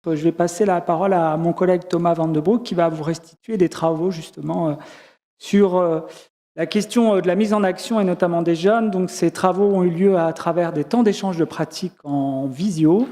Je vais passer la parole à mon collègue Thomas Van de Broek qui va vous restituer des travaux justement sur la question de la mise en action et notamment des jeunes. Donc, ces travaux ont eu lieu à travers des temps d'échange de pratiques en visio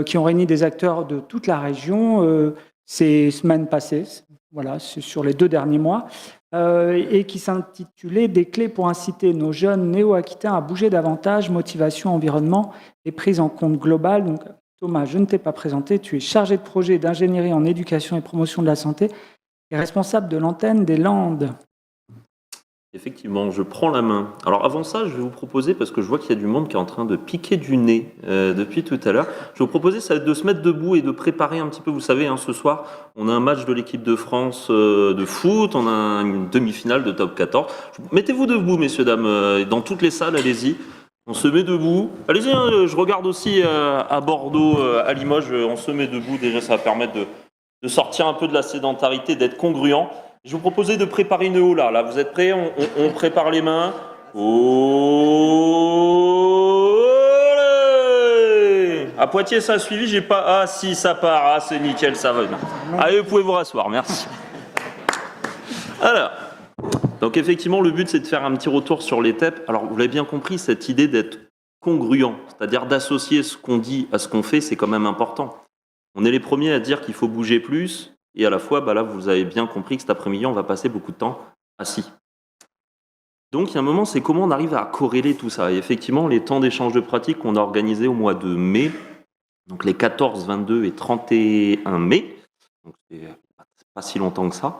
qui ont réuni des acteurs de toute la région ces semaines passées, voilà, sur les 2 derniers mois, et qui s'intitulait « Des clés pour inciter nos jeunes néo-aquitains à bouger davantage, motivation, environnement et prise en compte globale ». Donc, Thomas, je ne t'ai pas présenté, tu es chargé de projet d'ingénierie en éducation et promotion de la santé et responsable de l'antenne des Landes. Effectivement, je prends la main. Alors avant ça, je vais vous proposer, parce que je vois qu'il y a du monde qui est en train de piquer du nez depuis tout à l'heure, je vais vous proposer de se mettre debout et de préparer un petit peu, vous savez, ce soir, on a un match de l'équipe de France de foot, on a une demi-finale de top 14. Mettez-vous debout, messieurs, dames, dans toutes les salles, allez-y. On se met debout. Allez-y, je regarde aussi à Bordeaux, à Limoges, on se met debout. Déjà, ça va permettre de sortir un peu de la sédentarité, d'être congruent. Je vous proposais de préparer une hola. Là, vous êtes prêts? On prépare les mains. Olé! À Poitiers, ça a suivi. J'ai pas. Ah, si, ça part. Ah, c'est nickel, ça va. Allez, vous pouvez vous rasseoir. Merci. Alors. Donc effectivement, le but, c'est de faire un petit retour sur les TEP. Alors, vous l'avez bien compris, cette idée d'être congruent, c'est-à-dire d'associer ce qu'on dit à ce qu'on fait, c'est quand même important. On est les premiers à dire qu'il faut bouger plus, et à la fois, là, vous avez bien compris que cet après-midi, on va passer beaucoup de temps assis. Donc, il y a un moment, c'est comment on arrive à corréler tout ça. Et effectivement, les temps d'échange de pratiques qu'on a organisés au mois de mai, donc les 14, 22 et 31 mai, donc c'est pas si longtemps que ça,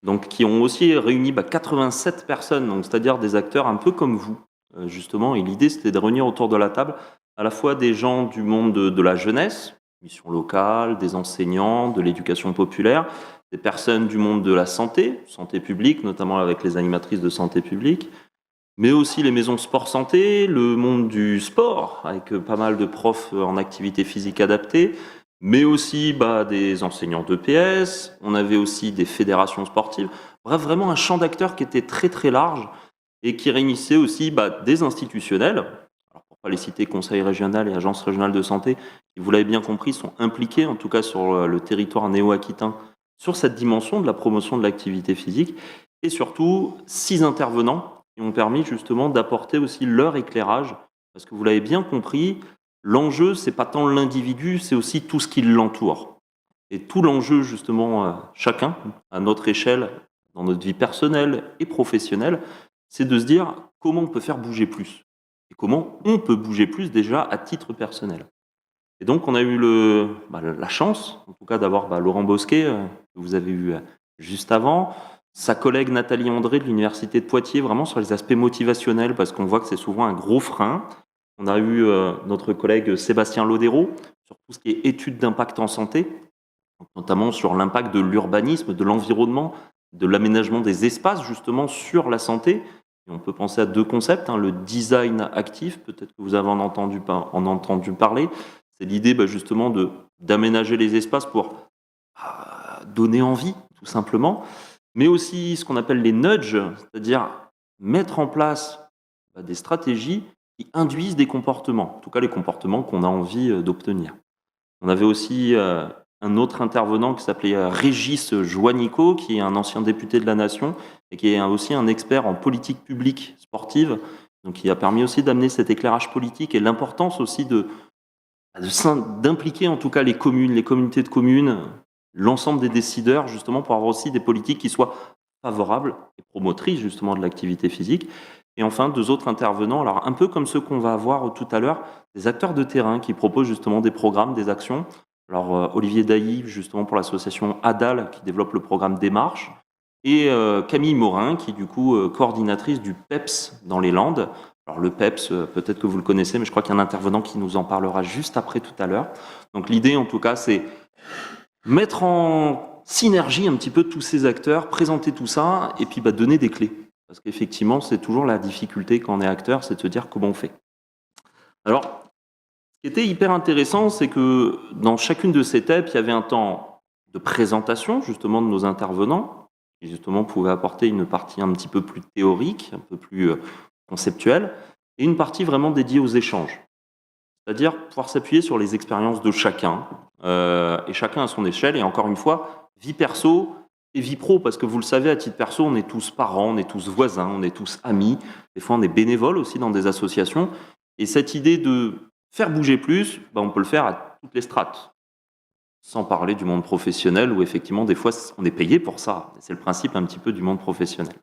donc qui ont aussi réuni 87 personnes, donc c'est-à-dire des acteurs un peu comme vous, justement. Et l'idée, c'était de réunir autour de la table à la fois des gens du monde de la jeunesse, mission locale, des enseignants, de l'éducation populaire, des personnes du monde de la santé publique, notamment avec les animatrices de santé publique, mais aussi les maisons sport-santé, le monde du sport, avec pas mal de profs en activité physique adaptée, mais aussi des enseignants d'EPS, on avait aussi des fédérations sportives, bref, vraiment un champ d'acteurs qui était très très large et qui réunissait aussi des institutionnels, alors pour ne pas les citer, Conseil régional et Agence régionale de santé, qui, vous l'avez bien compris, sont impliqués en tout cas sur le territoire néo-aquitain, sur cette dimension de la promotion de l'activité physique, et surtout 6 intervenants qui ont permis justement d'apporter aussi leur éclairage, parce que vous l'avez bien compris, l'enjeu, c'est pas tant l'individu, c'est aussi tout ce qui l'entoure. Et tout l'enjeu, justement, chacun, à notre échelle, dans notre vie personnelle et professionnelle, c'est de se dire comment on peut faire bouger plus. Et comment on peut bouger plus déjà à titre personnel. Et donc, on a eu la chance, en tout cas, d'avoir Laurent Bosquet, que vous avez eu juste avant, sa collègue Nathalie André de l'Université de Poitiers, vraiment sur les aspects motivationnels, parce qu'on voit que c'est souvent un gros frein. On a eu notre collègue Sébastien Lodero sur tout ce qui est études d'impact en santé, notamment sur l'impact de l'urbanisme, de l'environnement, de l'aménagement des espaces justement sur la santé. Et on peut penser à 2 concepts, le design actif, peut-être que vous avez en entendu parler, c'est l'idée justement d'aménager les espaces pour donner envie, tout simplement, mais aussi ce qu'on appelle les nudges, c'est-à-dire mettre en place des stratégies qui induisent des comportements, en tout cas les comportements qu'on a envie d'obtenir. On avait aussi un autre intervenant qui s'appelait Régis Joannico, qui est un ancien député de la Nation et qui est aussi un expert en politique publique sportive, donc qui a permis aussi d'amener cet éclairage politique et l'importance aussi d'impliquer en tout cas les communes, les communautés de communes, l'ensemble des décideurs, justement pour avoir aussi des politiques qui soient favorables et promotrices justement de l'activité physique. Et enfin, 2 autres intervenants, alors un peu comme ceux qu'on va avoir tout à l'heure, des acteurs de terrain qui proposent justement des programmes, des actions. Alors Olivier Dailly, justement pour l'association ADAL, qui développe le programme Démarche, et Camille Morin, qui est du coup coordinatrice du PEPS dans les Landes. Alors le PEPS, peut-être que vous le connaissez, mais je crois qu'il y a un intervenant qui nous en parlera juste après tout à l'heure. Donc l'idée, en tout cas, c'est mettre en synergie un petit peu tous ces acteurs, présenter tout ça, et puis donner des clés. Parce qu'effectivement, c'est toujours la difficulté quand on est acteur, c'est de se dire comment on fait. Alors, ce qui était hyper intéressant, c'est que dans chacune de ces TEP, il y avait un temps de présentation, justement, de nos intervenants, qui justement pouvaient apporter une partie un petit peu plus théorique, un peu plus conceptuelle, et une partie vraiment dédiée aux échanges. C'est-à-dire pouvoir s'appuyer sur les expériences de chacun, et chacun à son échelle, et encore une fois, vie perso et vie pro, parce que vous le savez, à titre perso, on est tous parents, on est tous voisins, on est tous amis, des fois on est bénévoles aussi dans des associations, et cette idée de faire bouger plus, on peut le faire à toutes les strates. Sans parler du monde professionnel où effectivement des fois on est payé pour ça. C'est le principe un petit peu du monde professionnel.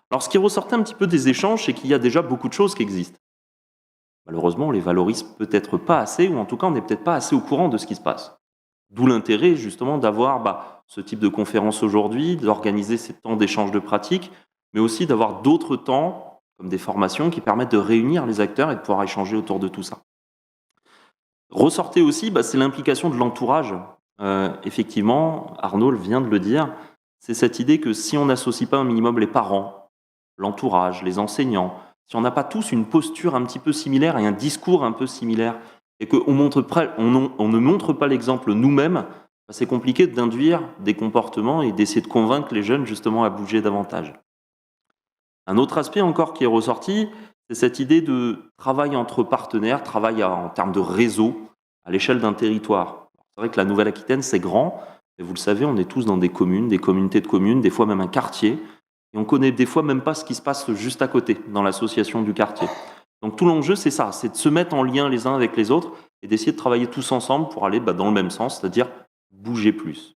Alors ce qui ressortait un petit peu des échanges, c'est qu'il y a déjà beaucoup de choses qui existent. Malheureusement, on les valorise peut-être pas assez, ou en tout cas on n'est peut-être pas assez au courant de ce qui se passe. D'où l'intérêt justement d'avoir ce type de conférence aujourd'hui, d'organiser ces temps d'échange de pratiques, mais aussi d'avoir d'autres temps, comme des formations, qui permettent de réunir les acteurs et de pouvoir échanger autour de tout ça. Ressortait aussi, c'est l'implication de l'entourage. Effectivement, Arnaud vient de le dire, c'est cette idée que si on n'associe pas un minimum les parents, l'entourage, les enseignants, si on n'a pas tous une posture un petit peu similaire et un discours un peu similaire, et qu'on ne montre pas l'exemple nous-mêmes, c'est compliqué d'induire des comportements et d'essayer de convaincre les jeunes justement à bouger davantage. Un autre aspect encore qui est ressorti, c'est cette idée de travail entre partenaires, travail en termes de réseau à l'échelle d'un territoire. C'est vrai que la Nouvelle-Aquitaine, c'est grand, et vous le savez, on est tous dans des communes, des communautés de communes, des fois même un quartier, et on connaît des fois même pas ce qui se passe juste à côté, dans l'association du quartier. Donc tout l'enjeu, c'est ça, c'est de se mettre en lien les uns avec les autres, et d'essayer de travailler tous ensemble pour aller dans le même sens, c'est-à-dire bouger plus.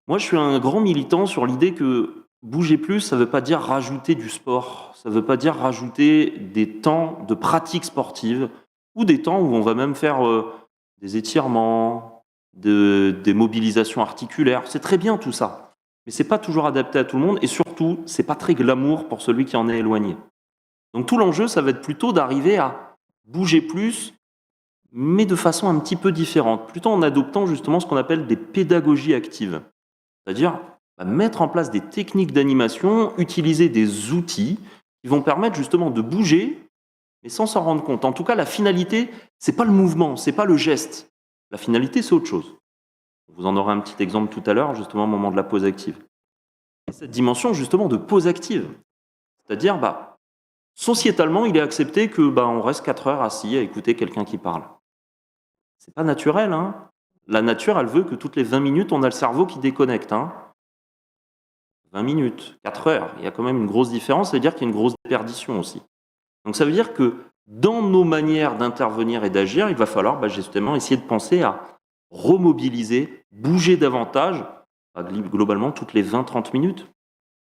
Moi, je suis un grand militant sur l'idée que bouger plus, ça ne veut pas dire rajouter du sport, ça ne veut pas dire rajouter des temps de pratique sportive, ou des temps où on va même faire des étirements, des mobilisations articulaires. C'est très bien tout ça, mais ce n'est pas toujours adapté à tout le monde, et surtout, ce n'est pas très glamour pour celui qui en est éloigné. Donc tout l'enjeu, ça va être plutôt d'arriver à bouger plus, mais de façon un petit peu différente, plutôt en adoptant justement ce qu'on appelle des pédagogies actives. C'est-à-dire mettre en place des techniques d'animation, utiliser des outils qui vont permettre justement de bouger, mais sans s'en rendre compte. En tout cas, la finalité, c'est pas le mouvement, c'est pas le geste. La finalité, c'est autre chose. Vous en aurez un petit exemple tout à l'heure, justement au moment de la pause active. Et cette dimension justement de pause active, c'est-à-dire sociétalement, il est accepté que on reste 4 heures assis à écouter quelqu'un qui parle. C'est pas naturel, hein. La nature, elle veut que toutes les 20 minutes, on a le cerveau qui déconnecte. 20 minutes, 4 heures, il y a quand même une grosse différence, c'est-à-dire qu'il y a une grosse déperdition aussi. Donc ça veut dire que dans nos manières d'intervenir et d'agir, il va falloir justement essayer de penser à remobiliser, bouger davantage, globalement toutes les 20-30 minutes.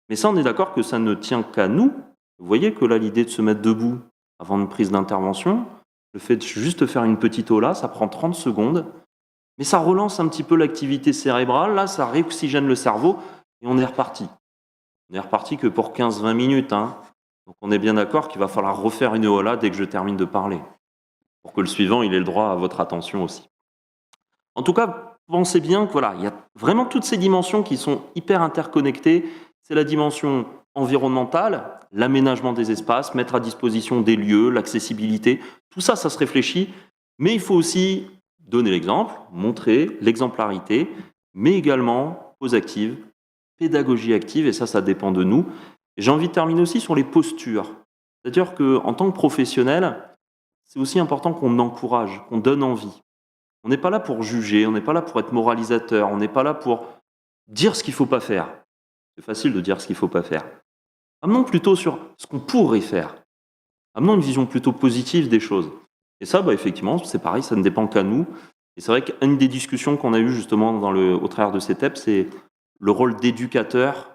Mais ça, on est d'accord que ça ne tient qu'à nous. Vous voyez que là, l'idée de se mettre debout avant une prise d'intervention, le fait de juste faire une petite ola, ça prend 30 secondes, mais ça relance un petit peu l'activité cérébrale, là, ça réoxygène le cerveau, et on est reparti. On est reparti que pour 15-20 minutes. Donc on est bien d'accord qu'il va falloir refaire une ola dès que je termine de parler, pour que le suivant il ait le droit à votre attention aussi. En tout cas, pensez bien que il y a vraiment toutes ces dimensions qui sont hyper interconnectées. C'est la dimension environnementale, l'aménagement des espaces, mettre à disposition des lieux, l'accessibilité. Tout ça, ça se réfléchit, mais il faut aussi donner l'exemple, montrer l'exemplarité, mais également pause active, pédagogie active, et ça dépend de nous. Et j'ai envie de terminer aussi sur les postures. C'est-à-dire qu'en tant que professionnel, c'est aussi important qu'on encourage, qu'on donne envie. On n'est pas là pour juger, on n'est pas là pour être moralisateur, on n'est pas là pour dire ce qu'il ne faut pas faire. C'est facile de dire ce qu'il ne faut pas faire. Amenons plutôt sur ce qu'on pourrait faire. Amenons une vision plutôt positive des choses. Et ça, effectivement, c'est pareil, ça ne dépend qu'à nous. Et c'est vrai qu'une des discussions qu'on a eues justement au travers de ces TEP, c'est le rôle d'éducateur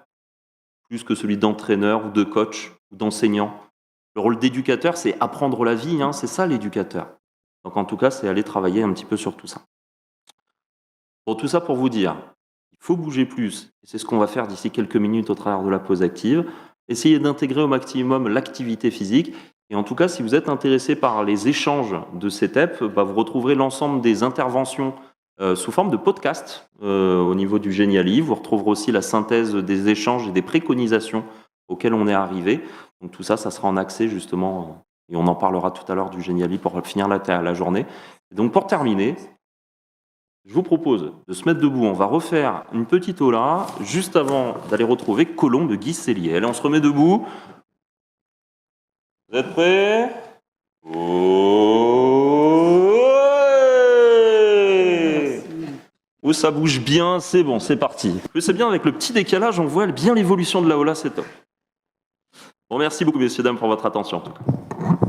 plus que celui d'entraîneur ou de coach ou d'enseignant. Le rôle d'éducateur, c'est apprendre la vie, c'est ça l'éducateur. Donc en tout cas, c'est aller travailler un petit peu sur tout ça. Bon, tout ça pour vous dire, il faut bouger plus, et c'est ce qu'on va faire d'ici quelques minutes au travers de la pause active. Essayez d'intégrer au maximum l'activité physique, et en tout cas, si vous êtes intéressé par les échanges de ces TEP, vous retrouverez l'ensemble des interventions sous forme de podcast au niveau du Geniali. Vous retrouverez aussi la synthèse des échanges et des préconisations auxquelles on est arrivé. Donc tout ça, ça sera en accès justement, et on en parlera tout à l'heure du Geniali pour finir la journée. Et donc pour terminer, je vous propose de se mettre debout. On va refaire une petite ola juste avant d'aller retrouver Colombe de Guy Cellier. Allez, on se remet debout. Vous êtes prêts ? Oh. Oh, ça bouge bien, c'est bon, c'est parti. C'est bien, avec le petit décalage, on voit bien l'évolution de la Ola, c'est top. Bon, merci beaucoup, messieurs, dames, pour votre attention. En tout cas.